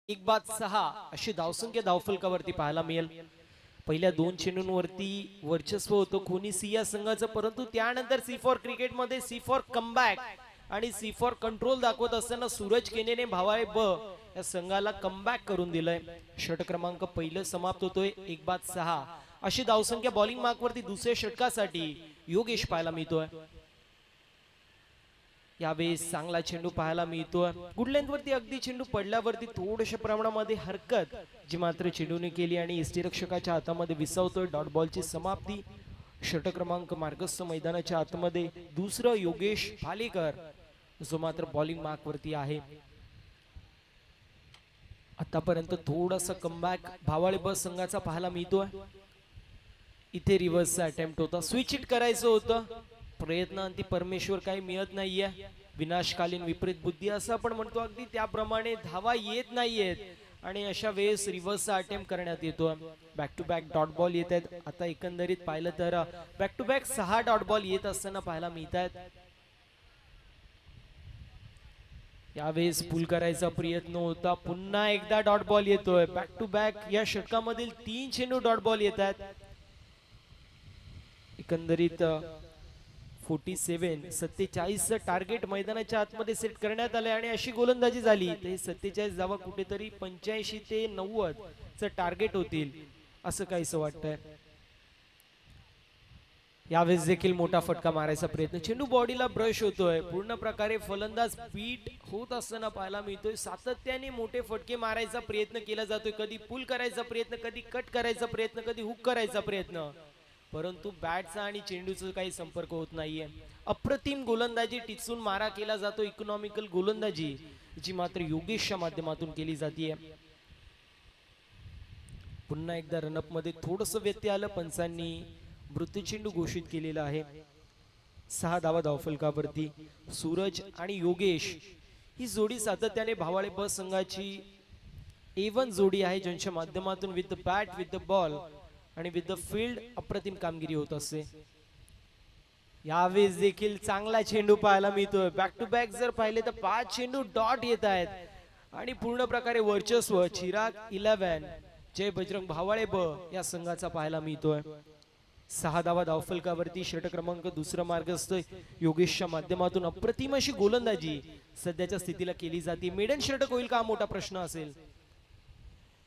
एक बाद 6 अशी धावसंख्या धावफलकावरती पाहायला मिळेल. पहिल्या 2 चेंडूंवरती वर्चस्व होतं कोणी सी या संघाचं, परंतु त्यानंतर सी फॉर क्रिकेटमध्ये सी फॉर कमबॅक आणि सी फॉर कंट्रोल दाखवत असताना सूरज केनेने भावाळे ब या संघाला कमबॅक करून दिलंय. षटक क्रमांक पहिलं समाप्त होतोय. एक बाद 6 अशी धावसंख्या बॉलिंग मार्कवरती दुसऱ्या षटकासाठी योगेश पाहायला मिळतोय. यावेळेस चांगला चेंडू पाहायला मिळतोय. गुड लेंथ वरती अगदी चेंडू पडल्यावरती थोड्याशा प्रमाणामध्ये हरकत जी मात्र चेंडूने केली आणि यष्टीरक्षकाच्या हातामध्ये विसावतोय. डॉट बॉलची समाप्ती. षटक क्रमांक मार्गस्थ मैदानाच्या आतमध्ये दुसरं योगेश भालेकर जो मात्र बॉलिंग मार्क वरती आहे. आतापर्यंत थोडासा कमबॅक भावाळे बस संघाचा पाहायला मिळतोय. इथे रिव्हर्सचा अटेम्प्ट होता, स्विच इट करायचं होतं. प्रयत्न अंती परमेश्वर काही मिळत नाहीये. विनाशकालीन विपरीत बुद्धी असं आपण म्हणतो, अगदी त्याप्रमाणे धावा येत नाहीयेत आणि अशा वेळेस रिव्हर्सचा अटेम्प्ट करण्यात येतो. Back to back dot ball येत आहेत. आता एकंदरीत पाहिलं तर back to back 6 dot ball येत असताना पाहायला मिळत आहेत. यावेळेस पुल करायचा प्रयत्न होता, पुन्हा एकदा डॉट बॉल येतोय. बॅक टू बॅक या षटकामधील 3 चेंडू डॉट बॉल येत आहेत. एकंदरीत 47 टार्गेट मैदानाच्या आतमध्ये सेट करण्यात आले आणि अशी गोलंदाजी झाली तर 47 धावा कुठेतरी 85 ते 90 चं टार्गेट होतील असं काहीसं वाटतंय. यावेळेस देखील मोठा फटका मारायचा प्रयत्न, चेंडू बॉडीला ब्रश होतोय. पूर्ण प्रकारे फलंदाज बीट होत असताना पाहायला मिळतोय. सातत्याने मोठे फटके मारायचा प्रयत्न केला जातोय. कधी पुल करायचा प्रयत्न, कधी कट करायचा प्रयत्न, कधी हुक करायचा प्रयत्न, परंतु बॅटचा आणि चेंडूचा काही संपर्क होत नाहीये. अप्रतिम गोलंदाजी टिचून मारा केला जातो. इकॉनॉमिकल गोलंदाजी जी मात्र योगेशच्या माध्यमातून केली जाते. पुन्हा एकदा रनअप मध्ये थोडस व्यत्यय आलं. पंचांनी मृत्यूचेंडू घोषित केलेला आहे. 6 धावा धावफलकावरती. सूरज आणि योगेश ही जोडी सातत्याने भावाळे बस संघाची A1 जोडी आहे, ज्यांच्या माध्यमातून with the bat, with the ball आणि विथ द फील्ड अप्रतिम कामगिरी होत असते. यावेळेस देखील चांगला चेंडू पाहायला मिळतोय. बॅक टू बॅक जर पाहिले तर 5 चेंडू डॉट येत आहेत आणि पूर्ण प्रकारे वर्चस्व चिराग 11 जय बजरंग भावाळे ब या संघाचा पाहायला मिळतोय. 6 धावा धावफलकावरती. षटक क्रमांक दुसरा मार्गस्थ योगेशच्या माध्यमातून अप्रतिम अशी गोलंदाजी सध्याच्या स्थितीला केली जाते. मेडन षटक होईल का हा मोठा प्रश्न असेल.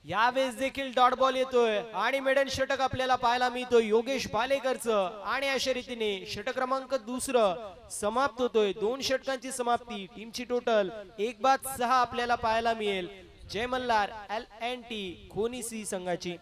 यावेळेस देखील डॉट बॉल येतोय आणि मेडन षटक आपल्याला पाहायला मिळतोय योगेश भालेकरचं आणि अशा रीतीने षटक क्रमांक दुसरं समाप्त होतोय. 2 षटकांची समाप्ती. टीमची टोटल 1 बाद 6 आपल्याला पाहायला मिळेल. जय मल्हार LNT खोनी सी संघाची.